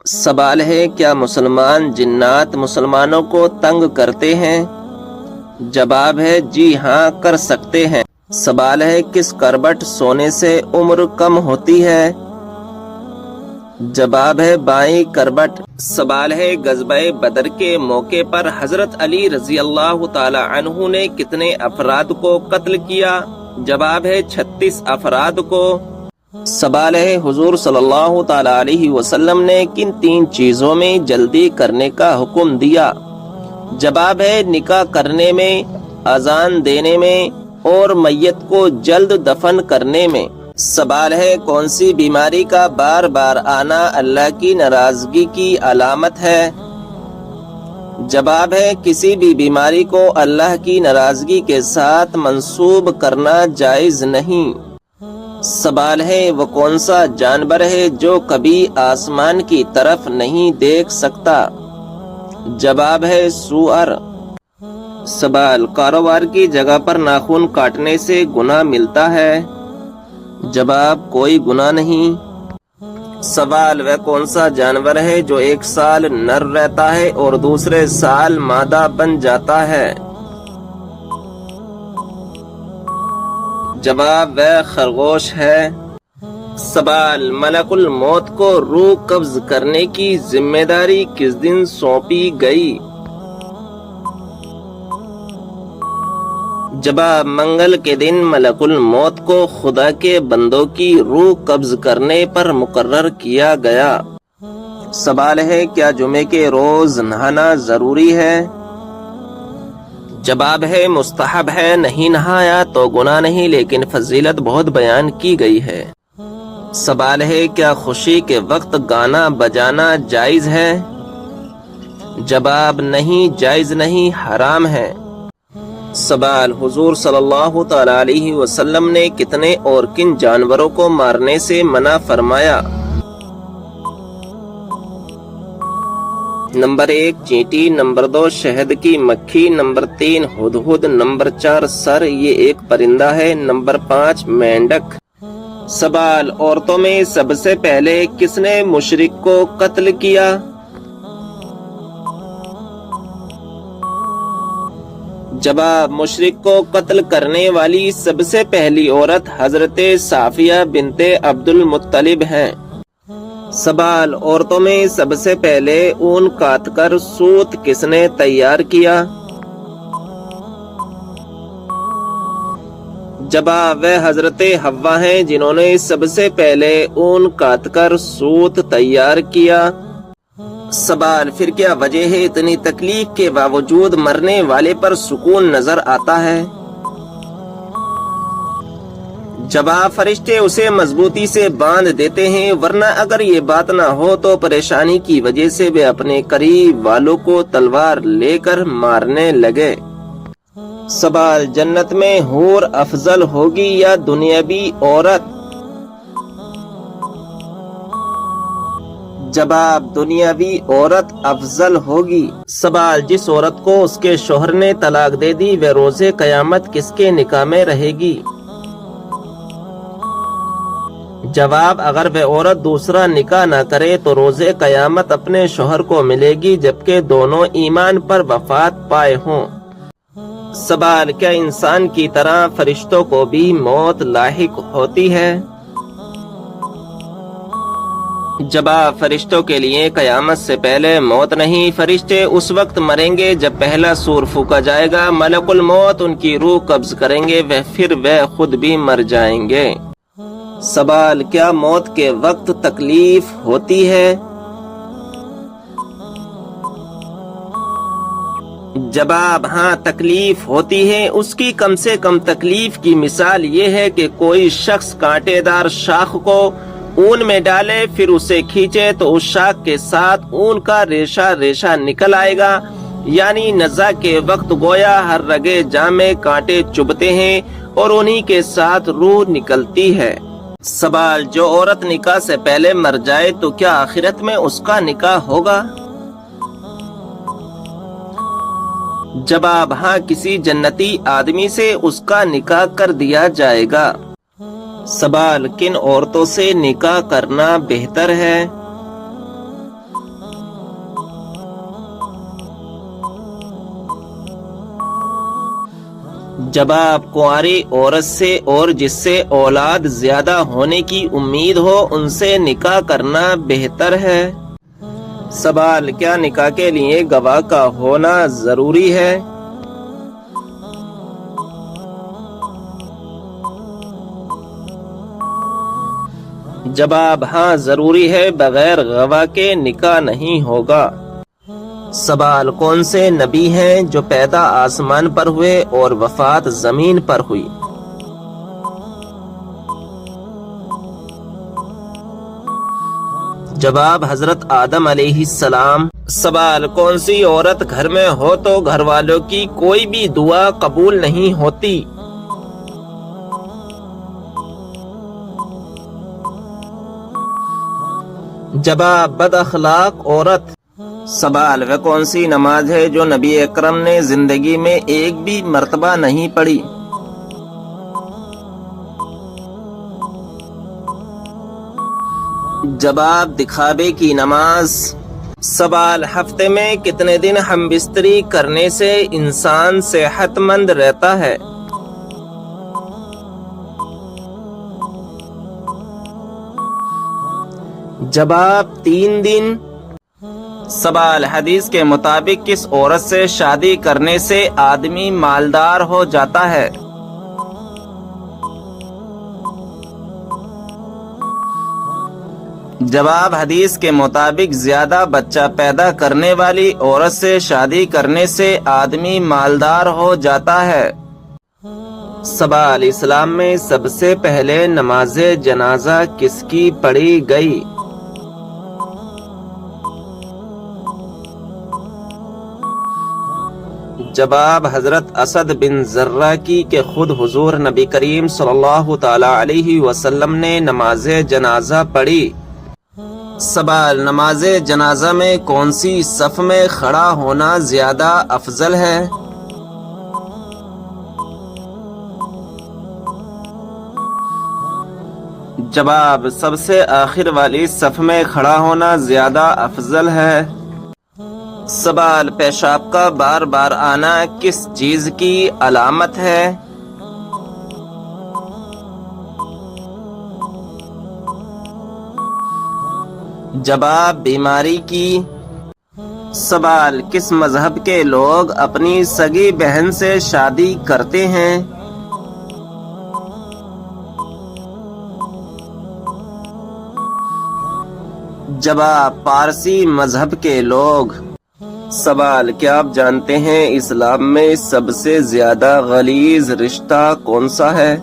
سوال ہے کیا مسلمان جنات مسلمانوں کو تنگ کرتے ہیں؟ جواب ہے جی ہاں کر سکتے ہیں۔ سوال ہے کس کربٹ سونے سے عمر کم ہوتی ہے؟ جواب ہے بائیں کربٹ۔ سوال ہے غزوہ بدر کے موقع پر حضرت علی رضی اللہ تعالی عنہ نے کتنے افراد کو قتل کیا؟ جواب ہے 36 افراد کو۔ سوال ہے حضور صلی اللہ تعالی علیہ وسلم نے کن 3 چیزوں میں جلدی کرنے کا حکم دیا؟ جواب ہے نکاح کرنے میں، اذان دینے میں اور میت کو جلد دفن کرنے میں۔ سوال ہے کون سی بیماری کا بار بار آنا اللہ کی ناراضگی کی علامت ہے؟ جواب ہے کسی بھی بیماری کو اللہ کی ناراضگی کے ساتھ منسوب کرنا جائز نہیں۔ سوال ہے وہ کون سا جانور ہے جو کبھی آسمان کی طرف نہیں دیکھ سکتا؟ جواب ہے سؤر۔ سوال کاروبار کی جگہ پر ناخن کاٹنے سے گناہ ملتا ہے؟ جواب کوئی گناہ نہیں۔ سوال وہ کون سا جانور ہے جو 1 سال نر رہتا ہے اور دوسرے سال مادہ بن جاتا ہے؟ جواب وہ خرگوش ہے۔ سوال ملک الموت کو روح قبض کرنے کی ذمہ داری کس دن سونپی گئی؟ جواب منگل کے دن ملک الموت کو خدا کے بندوں کی روح قبض کرنے پر مقرر کیا گیا۔ سوال ہے کیا جمعے کے روز نہانا ضروری ہے؟ جواب ہے مستحب ہے، نہیں نہایا تو گناہ نہیں لیکن فضیلت بہت بیان کی گئی ہے۔ سوال ہے کیا خوشی کے وقت گانا بجانا جائز ہے؟ جواب نہیں، جائز نہیں، حرام ہے۔ سوال حضور صلی اللہ تعالی علیہ وسلم نے کتنے اور کن جانوروں کو مارنے سے منع فرمایا؟ نمبر 1 چینٹی، نمبر 2 شہد کی مکھی، نمبر 3 ہدہد، نمبر 4 سر یہ ایک پرندہ ہے، نمبر 5 مینڈک۔ سوال عورتوں میں سب سے پہلے کس نے مشرک کو قتل کیا؟ جواب مشرک کو قتل کرنے والی سب سے پہلی عورت حضرت صافیہ بنت عبد المطلب ہیں۔ سوال عورتوں میں سب سے پہلے اون کاٹ کر سوت کس نے تیار کیا؟ جواب وہ حضرت حوا ہیں جنہوں نے سب سے پہلے اون کاٹ کر سوت تیار کیا۔ سوال پھر کیا وجہ ہے اتنی تکلیف کے باوجود مرنے والے پر سکون نظر آتا ہے؟ جواب فرشتے اسے مضبوطی سے باندھ دیتے ہیں، ورنہ اگر یہ بات نہ ہو تو پریشانی کی وجہ سے وہ اپنے قریب والوں کو تلوار لے کر مارنے لگے۔ سوال جنت میں حور افضل ہوگی یا دنیاوی عورت؟ جواب دنیاوی عورت افضل ہوگی۔ سوال جس عورت کو اس کے شوہر نے طلاق دے دی وہ روز قیامت کس کے نکاح میں رہے گی؟ جواب اگر وہ عورت دوسرا نکاح نہ کرے تو روز قیامت اپنے شوہر کو ملے گی جبکہ دونوں ایمان پر وفات پائے ہوں۔ سوال کیا انسان کی طرح فرشتوں کو بھی موت لاحق ہوتی ہے؟ جواب فرشتوں کے لیے قیامت سے پہلے موت نہیں، فرشتے اس وقت مریں گے جب پہلا سور پھونکا جائے گا، ملک الموت ان کی روح قبض کریں گے، پھر وہ خود بھی مر جائیں گے۔ سوال کیا موت کے وقت تکلیف ہوتی ہے؟ جواب ہاں تکلیف ہوتی ہے، اس کی کم سے کم تکلیف کی مثال یہ ہے کہ کوئی شخص کانٹے دار شاخ کو اون میں ڈالے پھر اسے کھینچے تو اس شاخ کے ساتھ اون کا ریشہ ریشہ نکل آئے گا، یعنی نزع کے وقت گویا ہر رگے جاں میں کانٹے چبھتے ہیں اور انہی کے ساتھ روح نکلتی ہے۔ سوال جو عورت نکاح سے پہلے مر جائے تو کیا آخرت میں اس کا نکاح ہوگا؟ جواب ہاں کسی جنتی آدمی سے اس کا نکاح کر دیا جائے گا۔ سوال کن عورتوں سے نکاح کرنا بہتر ہے؟ جب آپ کنواری عورت سے اور جس سے اولاد زیادہ ہونے کی امید ہو ان سے نکاح کرنا بہتر ہے۔ سوال، کیا نکاح کے لیے گواہ کا ہونا ضروری ہے؟ جواب، ہاں ضروری ہے، بغیر گواہ کے نکاح نہیں ہوگا۔ سوال، کون سے نبی ہیں جو پیدا آسمان پر ہوئے اور وفات زمین پر ہوئی؟ جواب، حضرت آدم علیہ السلام۔ سوال، کون سی عورت گھر میں ہو تو گھر والوں کی کوئی بھی دعا قبول نہیں ہوتی؟ جواب، بد اخلاق عورت۔ سوال، وہ کون سی نماز ہے جو نبی اکرم نے زندگی میں ایک بھی مرتبہ نہیں پڑھی؟ جواب، دکھاوے کی نماز۔ سوال، ہفتے میں کتنے دن ہم بستری کرنے سے انسان صحت مند رہتا ہے؟ جواب، 3 دن۔ سوال، حدیث کے مطابق کس عورت سے شادی کرنے سے آدمی مالدار ہو جاتا ہے؟ جواب، حدیث کے مطابق زیادہ بچہ پیدا کرنے والی عورت سے شادی کرنے سے آدمی مالدار ہو جاتا ہے۔ سوال، اسلام میں سب سے پہلے نماز جنازہ کس کی پڑھی گئی؟ جواب، حضرت اسد بن زرہ کی، کہ خود حضور نبی کریم صلی اللہ تعالی علیہ وسلم نے نماز جنازہ پڑھی۔ سوال، نماز جنازہ میں کون سی صف میں کھڑا ہونا زیادہ افضل ہے؟ جواب، سب سے آخر والی صف میں کھڑا ہونا زیادہ افضل ہے۔ سوال، پیشاب کا بار بار آنا کس چیز کی علامت ہے؟ جواب، بیماری کی۔ سوال، کس مذہب کے لوگ اپنی سگی بہن سے شادی کرتے ہیں؟ جواب، پارسی مذہب کے لوگ۔ سوال، کیا آپ جانتے ہیں اسلام میں سب سے زیادہ غلیظ رشتہ کون سا ہے؟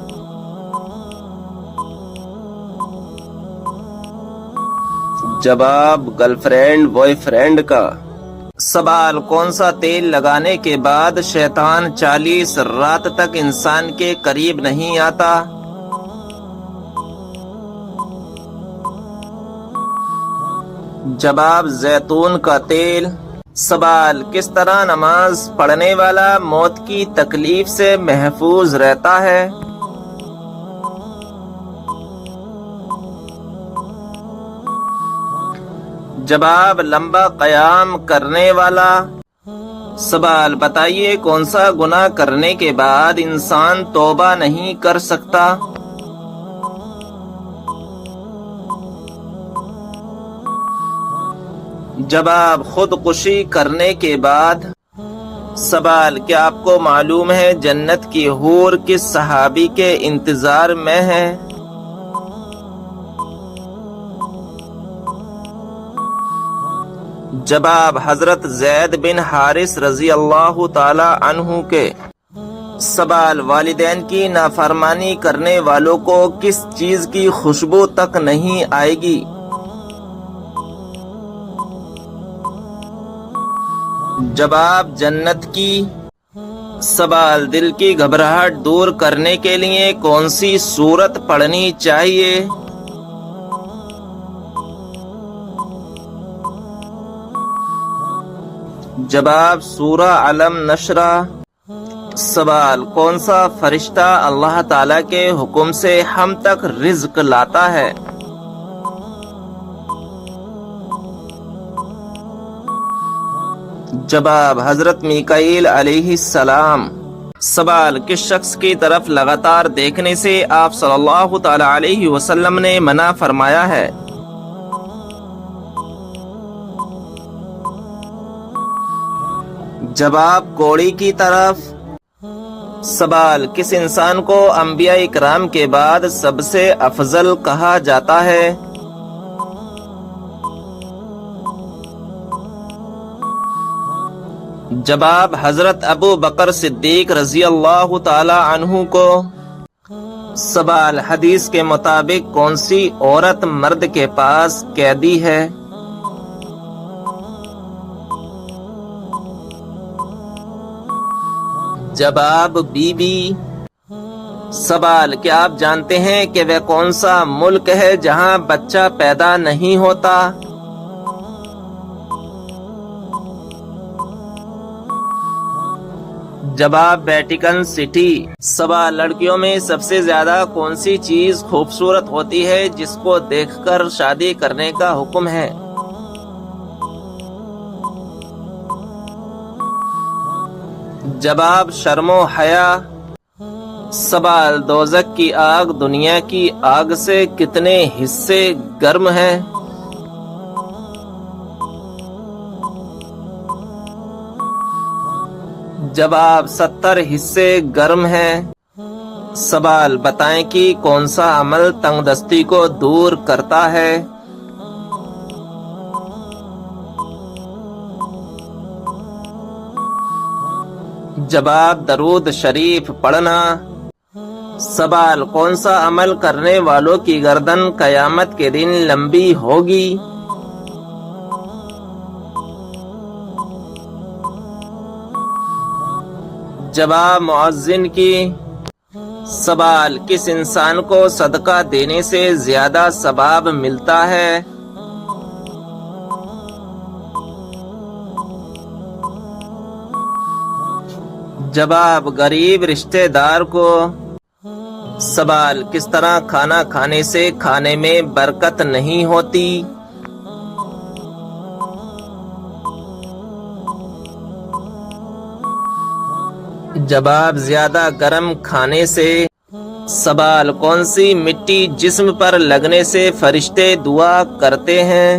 جواب، گرل فرینڈ بوائے فرینڈ کا۔ سوال، کون سا تیل لگانے کے بعد شیطان 40 رات تک انسان کے قریب نہیں آتا؟ جواب، زیتون کا تیل۔ سوال، کس طرح نماز پڑھنے والا موت کی تکلیف سے محفوظ رہتا ہے؟ جواب، لمبا قیام کرنے والا۔ سوال، بتائیے کون سا گناہ کرنے کے بعد انسان توبہ نہیں کر سکتا؟ جواب، خودکشی کرنے کے بعد۔ سوال، کیا آپ کو معلوم ہے جنت کی حور کس صحابی کے انتظار میں ہے؟ جواب، حضرت زید بن حارث رضی اللہ تعالی عنہ کے۔ سوال، والدین کی نافرمانی کرنے والوں کو کس چیز کی خوشبو تک نہیں آئے گی؟ جواب، جنت کی۔ سوال، دل کی گھبراہٹ دور کرنے کے لیے کون سی سورت پڑھنی چاہیے؟ جواب، سورہ علم نشرہ۔ سوال، کون سا فرشتہ اللہ تعالی کے حکم سے ہم تک رزق لاتا ہے؟ جواب، حضرت میکائیل علیہ السلام۔ سوال: کس شخص کی طرف لگاتار دیکھنے سے آپ صلی اللہ تعالی علیہ وسلم نے منع فرمایا ہے؟ جواب: کوڑی کی طرف۔ سوال: کس انسان کو انبیاء اکرام کے بعد سب سے افضل کہا جاتا ہے؟ جواب: حضرت ابو بکر صدیق رضی اللہ تعالی عنہ کو۔ سوال: حدیث کے مطابق کون سی عورت مرد کے پاس قیدی ہے؟ جواب: بی بی۔ سوال: کیا آپ جانتے ہیں کہ وہ کون سا ملک ہے جہاں بچہ پیدا نہیں ہوتا؟ جواب: ویٹیکن سٹی۔ سوال: لڑکیوں میں سب سے زیادہ کون سی چیز خوبصورت ہوتی ہے جس کو دیکھ کر شادی کرنے کا حکم ہے؟ جواب: شرم و حیا۔ سوال: دوزخ کی آگ دنیا کی آگ سے کتنے حصے گرم ہے؟ جواب: 70 حصے گرم ہے۔ سوال: بتائیں کہ کون سا عمل تنگ دستی کو دور کرتا ہے؟ جواب: درود شریف پڑھنا۔ سوال: کون سا عمل کرنے والوں کی گردن قیامت کے دن لمبی ہوگی؟ جواب: مؤذن کی۔ سوال: کس انسان کو صدقہ دینے سے زیادہ ثواب ملتا ہے؟ جواب: غریب رشتہ دار کو۔ سوال: کس طرح کھانا کھانے سے کھانے میں برکت نہیں ہوتی؟ جواب: زیادہ گرم کھانے سے۔ سوال: کون سی مٹی جسم پر لگنے سے فرشتے دعا کرتے ہیں؟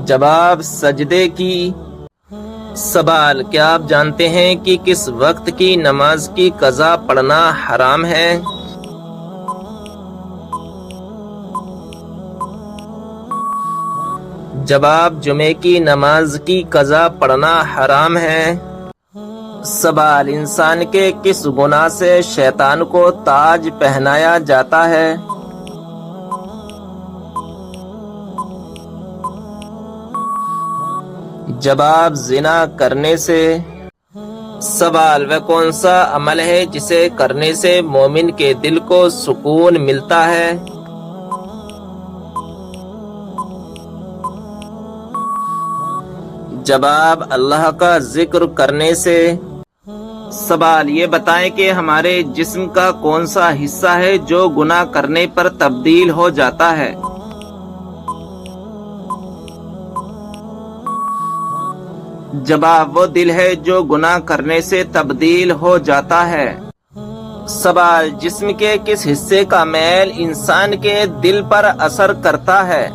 جواب: سجدے کی۔ سوال: کیا آپ جانتے ہیں کہ کس وقت کی نماز کی قضا پڑھنا حرام ہے؟ جواب: جمعے کی نماز کی قضا پڑھنا حرام ہے۔ سوال: انسان کے کس گناہ سے شیطان کو تاج پہنایا جاتا ہے؟ جواب: زنا کرنے سے۔ سوال: وہ کون سا عمل ہے جسے کرنے سے مومن کے دل کو سکون ملتا ہے؟ جواب: اللہ کا ذکر کرنے سے۔ سوال: یہ بتائیں کہ ہمارے جسم کا کون سا حصہ ہے جو گناہ کرنے پر تبدیل ہو جاتا ہے؟ جواب: وہ دل ہے جو گناہ کرنے سے تبدیل ہو جاتا ہے۔ سوال: جسم کے کس حصے کا میل انسان کے دل پر اثر کرتا ہے؟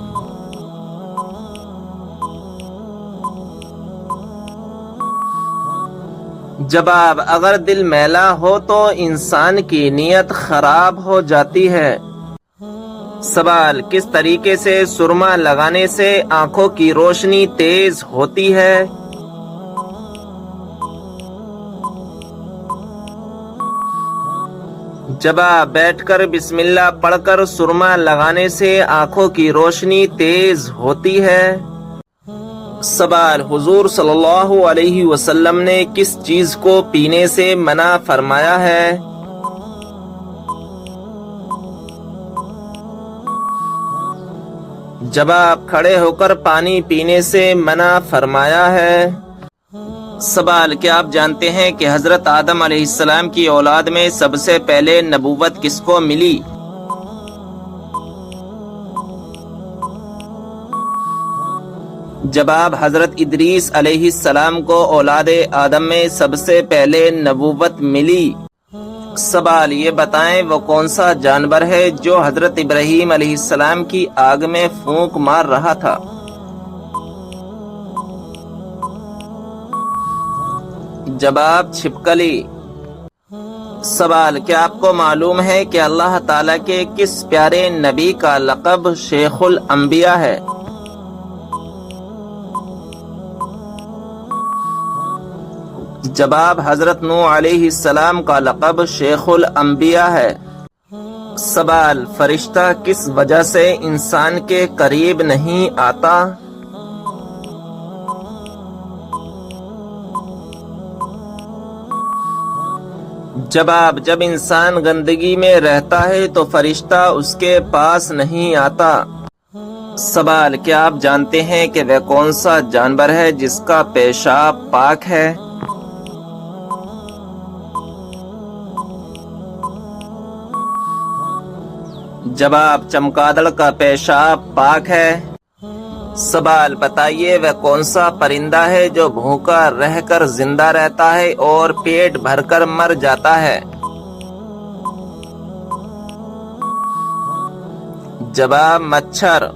جواب: اگر دل میلا ہو تو انسان کی نیت خراب ہو جاتی ہے۔ سوال: کس طریقے سے سرما لگانے سے آنکھوں کی روشنی تیز ہوتی ہے؟ جواب: بیٹھ کر بسم اللہ پڑھ کر سرما لگانے سے آنکھوں کی روشنی تیز ہوتی ہے۔ سوال: حضور صلی اللہ علیہ وسلم نے کس چیز کو پینے سے منع فرمایا ہے؟ جواب: کھڑے ہو کر پانی پینے سے منع فرمایا ہے۔ سوال: کیا آپ جانتے ہیں کہ حضرت آدم علیہ السلام کی اولاد میں سب سے پہلے نبوت کس کو ملی؟ جواب حضرت ادریس علیہ السلام کو اولاد آدم میں سب سے پہلے نبوت ملی۔ سوال، یہ بتائیں وہ کون سا جانور ہے جو حضرت ابراہیم علیہ السلام کی آگ میں پھونک مار رہا تھا؟ جواب چھپکلی۔ سوال، کیا آپ کو معلوم ہے کہ اللہ تعالیٰ کے کس پیارے نبی کا لقب شیخ الانبیاء ہے؟ جواب حضرت نوح علیہ السلام کا لقب شیخ الانبیاء ہے۔ سوال، فرشتہ کس وجہ سے انسان کے قریب نہیں آتا؟ جواب، جب انسان گندگی میں رہتا ہے تو فرشتہ اس کے پاس نہیں آتا۔ سوال، کیا آپ جانتے ہیں کہ وہ کون سا جانور ہے جس کا پیشاب پاک ہے؟ جواب، چمگادڑ کا پیشاب پاک ہے۔ سوال، بتائیے وہ کون سا پرندہ ہے جو بھوکا رہ کر زندہ رہتا ہے اور پیٹ بھر کر مر جاتا ہے؟ جواب، مچھر۔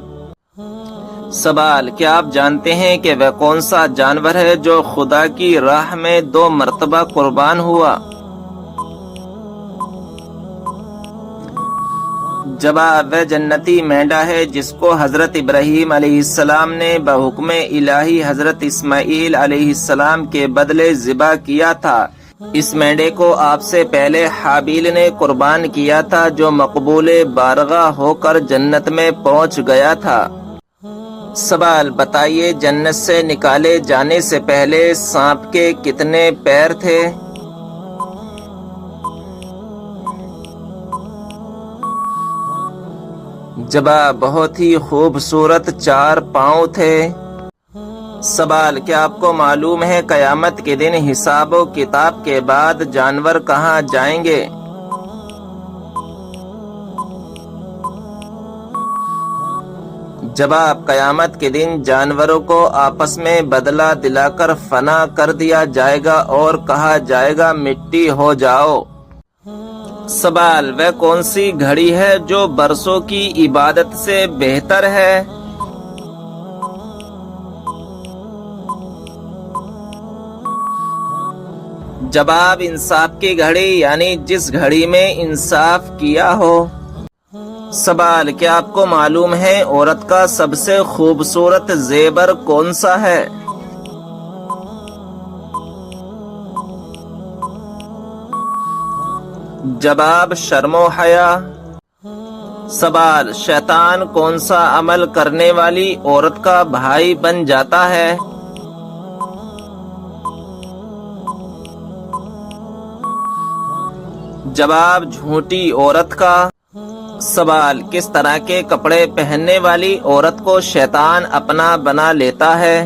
سوال، کیا آپ جانتے ہیں کہ وہ کون سا جانور ہے جو خدا کی راہ میں 2 مرتبہ قربان ہوا؟ جواب، وہ جنتی مینڈا ہے جس کو حضرت ابراہیم علیہ السلام نے بحکم الہی حضرت اسماعیل علیہ السلام کے بدلے ذبح کیا تھا۔ اس مینڈے کو آپ سے پہلے حابیل نے قربان کیا تھا جو مقبول بارگاہ ہو کر جنت میں پہنچ گیا تھا۔ سوال، بتائیے جنت سے نکالے جانے سے پہلے سانپ کے کتنے پیر تھے؟ جواب، بہت ہی خوبصورت 4 پاؤں تھے۔ سوال، کیا آپ کو معلوم ہے قیامت کے دن حساب و کتاب کے بعد جانور کہاں جائیں گے؟ جواب، قیامت کے دن جانوروں کو آپس میں بدلہ دلا کر فنا کر دیا جائے گا اور کہا جائے گا مٹی ہو جاؤ۔ سوال، وہ کون سی گھڑی ہے جو برسوں کی عبادت سے بہتر ہے؟ جواب، انصاف کی گھڑی، یعنی جس گھڑی میں انصاف کیا ہو۔ سوال، کیا آپ کو معلوم ہے عورت کا سب سے خوبصورت زیور کون سا ہے؟ جواب، شرم و حیا۔ سوال، شیطان کون سا عمل کرنے والی عورت کا بھائی بن جاتا ہے؟ جواب، جھوٹی عورت کا۔ سوال، کس طرح کے کپڑے پہننے والی عورت کو شیطان اپنا بنا لیتا ہے؟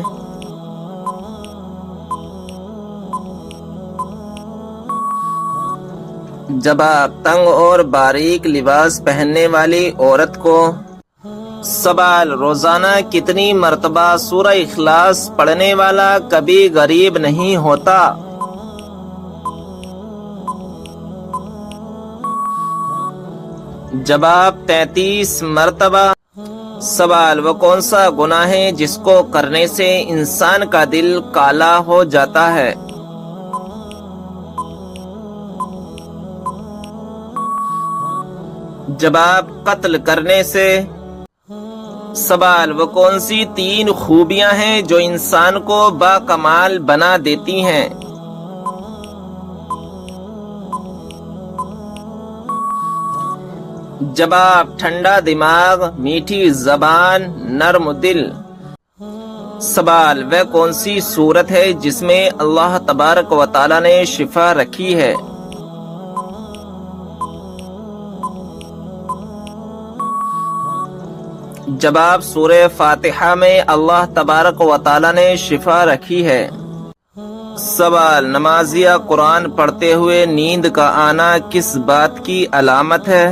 جواب، تنگ اور باریک لباس پہننے والی عورت کو۔ سوال، روزانہ کتنی مرتبہ سورہ اخلاص پڑھنے والا کبھی غریب نہیں ہوتا؟ جواب، 33 مرتبہ۔ سوال، وہ کون سا گناہ ہے جس کو کرنے سے انسان کا دل کالا ہو جاتا ہے؟ جواب، قتل کرنے سے۔ سوال، وہ کون سی 3 خوبیاں ہیں جو انسان کو باکمال بنا دیتی ہیں؟ جواب، ٹھنڈا دماغ، میٹھی زبان، نرم دل۔ سوال، وہ کون سی صورت ہے جس میں اللہ تبارک و تعالی نے شفا رکھی ہے؟ جواب، سورہ فاتحہ میں اللہ تبارک و تعالی نے شفا رکھی ہے۔ سوال، نمازیہ قرآن پڑھتے ہوئے نیند کا آنا کس بات کی علامت ہے؟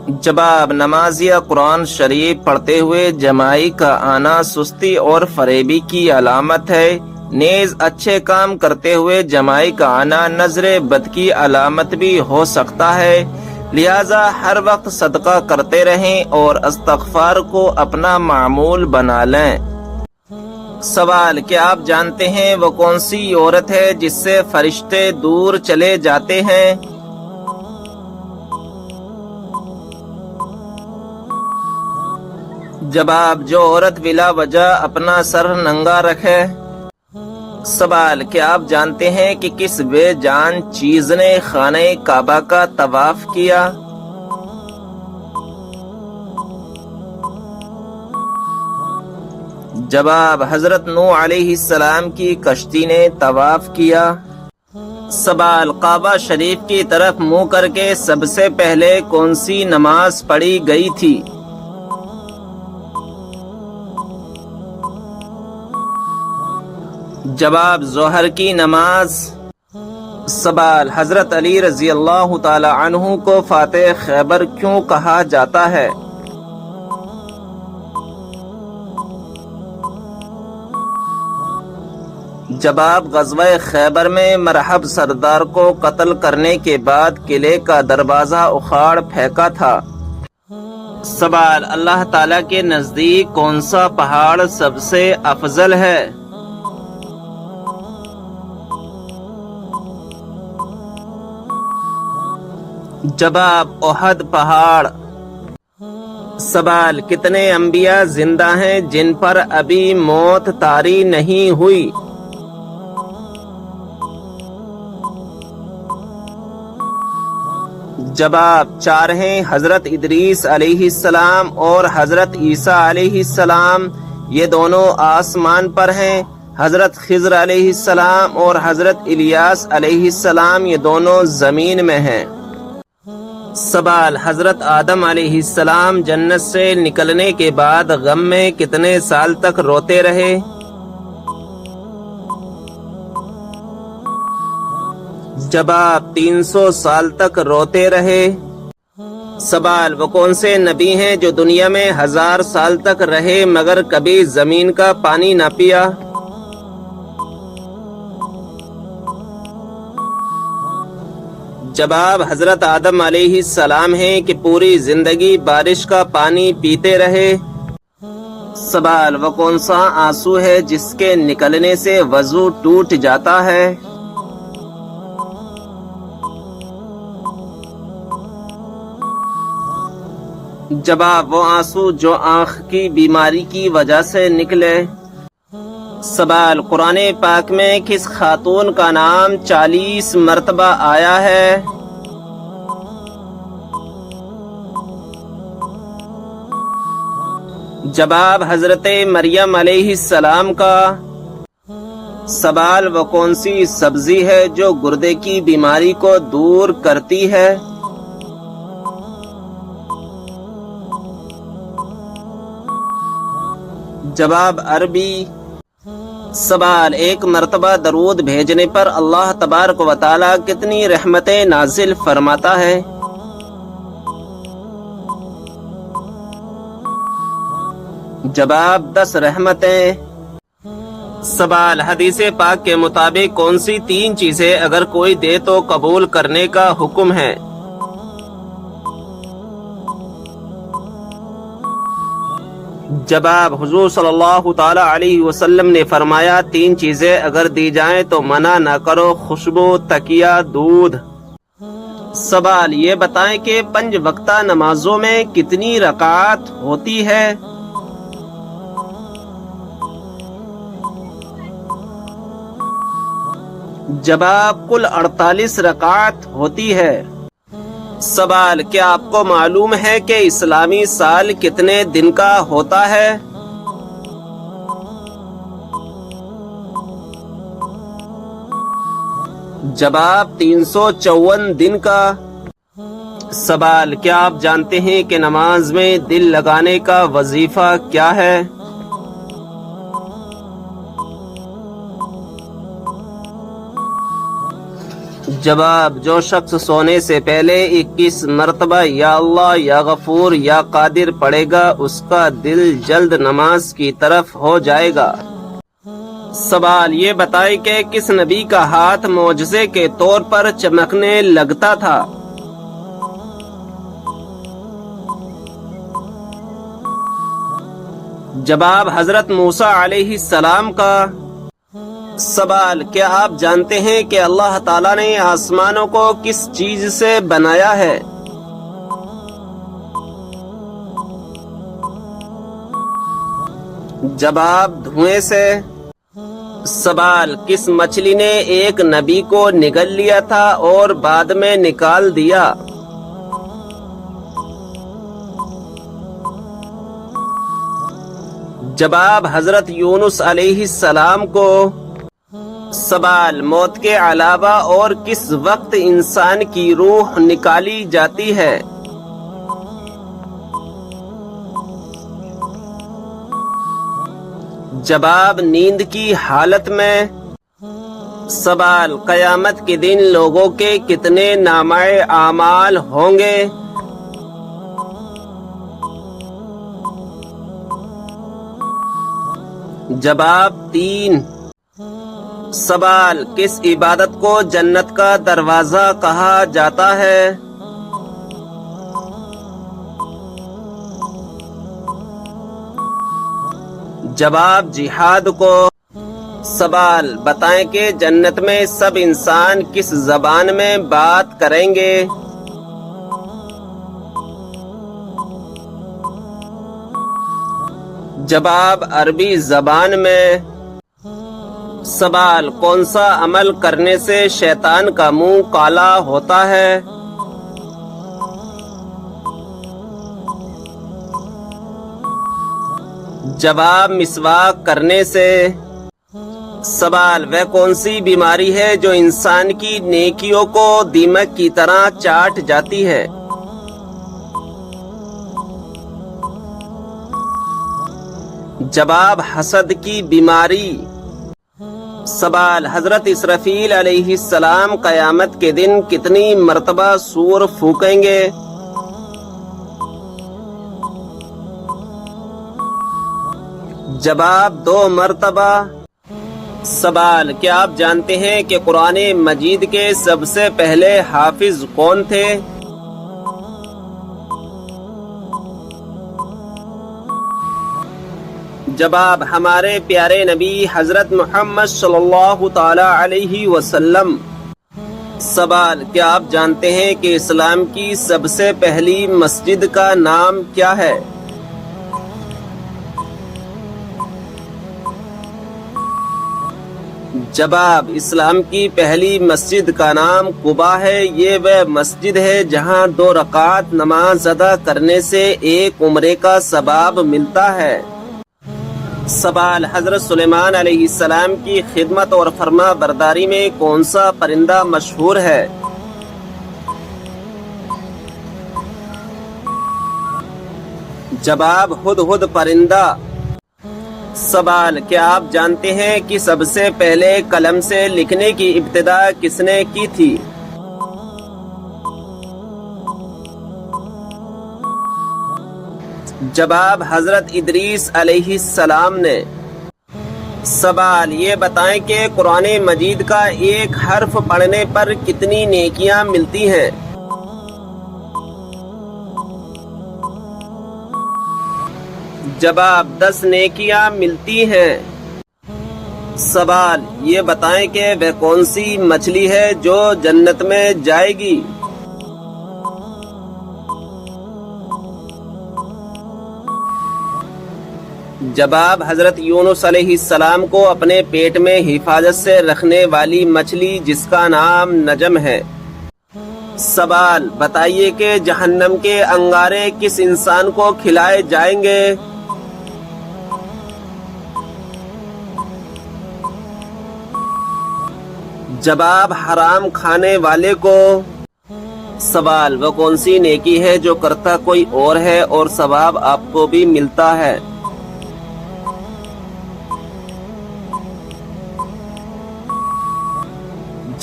جواب: نماز یا قرآن شریف پڑھتے ہوئے جماعی کا آنا سستی اور فریبی کی علامت ہے، نیز اچھے کام کرتے ہوئے جماعی کا آنا نظر بد کی علامت بھی ہو سکتا ہے، لہذا ہر وقت صدقہ کرتے رہیں اور استغفار کو اپنا معمول بنا لیں۔ سوال: کیا آپ جانتے ہیں وہ کون سی عورت ہے جس سے فرشتے دور چلے جاتے ہیں؟ جواب: جو عورت بلا وجہ اپنا سر ننگا رکھے۔ سوال: کیا آپ جانتے ہیں کہ کس بے جان چیز نے خانہ کعبہ کا طواف کیا؟ جواب: حضرت نوح علیہ السلام کی کشتی نے طواف کیا۔ سوال: کعبہ شریف کی طرف منہ کر کے سب سے پہلے کون سی نماز پڑھی گئی تھی؟ جواب: ظہر کی نماز۔ سوال: حضرت علی رضی اللہ تعالی عنہ کو فاتح خیبر کیوں کہا جاتا ہے؟ جواب: غزوہ خیبر میں مرحب سردار کو قتل کرنے کے بعد قلعے کا دروازہ اکھاڑ پھینکا تھا۔ سوال: اللہ تعالیٰ کے نزدیک کون سا پہاڑ سب سے افضل ہے؟ جواب: احد پہاڑ۔ سوال: کتنے انبیاء زندہ ہیں جن پر ابھی موت طاری نہیں ہوئی؟ جواب: 4 ہیں، حضرت ادریس علیہ السلام اور حضرت عیسیٰ علیہ السلام، یہ دونوں آسمان پر ہیں۔ حضرت خضر علیہ السلام اور حضرت الیاس علیہ السلام، یہ دونوں زمین میں ہیں۔ سوال: حضرت آدم علیہ السلام جنت سے نکلنے کے بعد غم میں کتنے سال تک روتے رہے؟ جواب: 300 سال تک روتے رہے۔ سوال: وہ کون سے نبی ہیں جو دنیا میں 1000 سال تک رہے مگر کبھی زمین کا پانی نہ پیا؟ جواب: حضرت آدم علیہ السلام ہیں کہ پوری زندگی بارش کا پانی پیتے رہے۔ سوال: وہ کون سا آنسو ہے جس کے نکلنے سے وضو ٹوٹ جاتا ہے؟ جواب: وہ آنسو جو آنکھ کی بیماری کی وجہ سے نکلے۔ سوال: قرآن پاک میں کس خاتون کا نام 40 مرتبہ آیا ہے؟ جواب: حضرت مریم علیہ السلام کا۔ سوال: وہ کون سی سبزی ہے جو گردے کی بیماری کو دور کرتی ہے؟ جواب: عربی۔ سوال: ایک مرتبہ درود بھیجنے پر اللہ تبارک و تعالی کتنی رحمتیں نازل فرماتا ہے؟ جواب: 10 رحمتیں۔ سوال: حدیث پاک کے مطابق کون سی 3 چیزیں اگر کوئی دے تو قبول کرنے کا حکم ہے؟ جواب: حضور صلی اللہ تعالی علیہ وسلم نے فرمایا 3 چیزیں اگر دی جائیں تو منع نہ کرو، خوشبو، تکیہ، دودھ۔ سوال: یہ بتائیں کہ 5 وقتہ نمازوں میں کتنی رکعات ہوتی ہے؟ جواب: کل 48 رکعات ہوتی ہے۔ سوال: کیا آپ کو معلوم ہے کہ اسلامی سال کتنے دن کا ہوتا ہے؟ جواب: 354 دن کا۔ سوال: کیا آپ جانتے ہیں کہ نماز میں دل لگانے کا وظیفہ کیا ہے؟ جواب: جو شخص سونے سے پہلے 21 مرتبہ یا اللہ یا غفور یا قادر پڑھے گا اس کا دل جلد نماز کی طرف ہو جائے گا۔ سوال: یہ بتائیں کہ کس نبی کا ہاتھ معجزے کے طور پر چمکنے لگتا تھا؟ جواب: حضرت موسیٰ علیہ السلام کا۔ سوال: کیا آپ جانتے ہیں کہ اللہ تعالیٰ نے آسمانوں کو کس چیز سے بنایا ہے؟ جواب: دھوئیں سے۔ سوال: کس مچھلی نے ایک نبی کو نگل لیا تھا اور بعد میں نکال دیا؟ جواب: حضرت یونس علیہ السلام کو۔ سوال: موت کے علاوہ اور کس وقت انسان کی روح نکالی جاتی ہے؟ جواب: نیند کی حالت میں۔ سوال: قیامت کے دن لوگوں کے کتنے نامہ اعمال ہوں گے؟ جواب: 3۔ سوال: کس عبادت کو جنت کا دروازہ کہا جاتا ہے؟ جواب: جہاد کو۔ سوال: بتائیں کہ جنت میں سب انسان کس زبان میں بات کریں گے؟ جواب: عربی زبان میں۔ سوال: کون سا عمل کرنے سے شیطان کا منہ کالا ہوتا ہے؟ جواب: مسواک کرنے سے۔ سوال: وہ کون سی بیماری ہے جو انسان کی نیکیوں کو دیمک کی طرح چاٹ جاتی ہے؟ جواب: حسد کی بیماری۔ سوال: حضرت اسرافیل علیہ السلام قیامت کے دن کتنی مرتبہ سور پھونکیں گے؟ جواب: 2 مرتبہ۔ سوال: کیا آپ جانتے ہیں کہ قرآن مجید کے سب سے پہلے حافظ کون تھے؟ جواب: ہمارے پیارے نبی حضرت محمد صلی اللہ تعالی علیہ وسلم۔ سوال: کیا آپ جانتے ہیں کہ اسلام کی سب سے پہلی مسجد کا نام کیا ہے؟ جواب: اسلام کی پہلی مسجد کا نام قباء ہے۔ یہ وہ مسجد ہے جہاں 2 رکعت نماز ادا کرنے سے 1 عمرے کا ثواب ملتا ہے۔ سوال: حضرت سلیمان علیہ السلام کی خدمت اور فرما برداری میں کون سا پرندہ مشہور ہے؟ جواب: ہدہد پرندہ۔ سوال: کیا آپ جانتے ہیں کہ سب سے پہلے قلم سے لکھنے کی ابتدا کس نے کی تھی؟ جواب: حضرت ادریس علیہ السلام نے۔ سوال: یہ بتائیں کہ قرآن مجید کا ایک حرف پڑھنے پر کتنی نیکیاں ملتی ہیں؟ جواب: 10 نیکیاں ملتی ہیں۔ سوال: یہ بتائیں کہ وہ کون سی مچھلی ہے جو جنت میں جائے گی؟ جواب: حضرت یونس علیہ السلام کو اپنے پیٹ میں حفاظت سے رکھنے والی مچھلی جس کا نام نجم ہے۔ سوال: بتائیے کہ جہنم کے انگارے کس انسان کو کھلائے جائیں گے؟ جواب: حرام کھانے والے کو۔ سوال: وہ کون سی نیکی ہے جو کرتا کوئی اور ہے اور ثواب آپ کو بھی ملتا ہے؟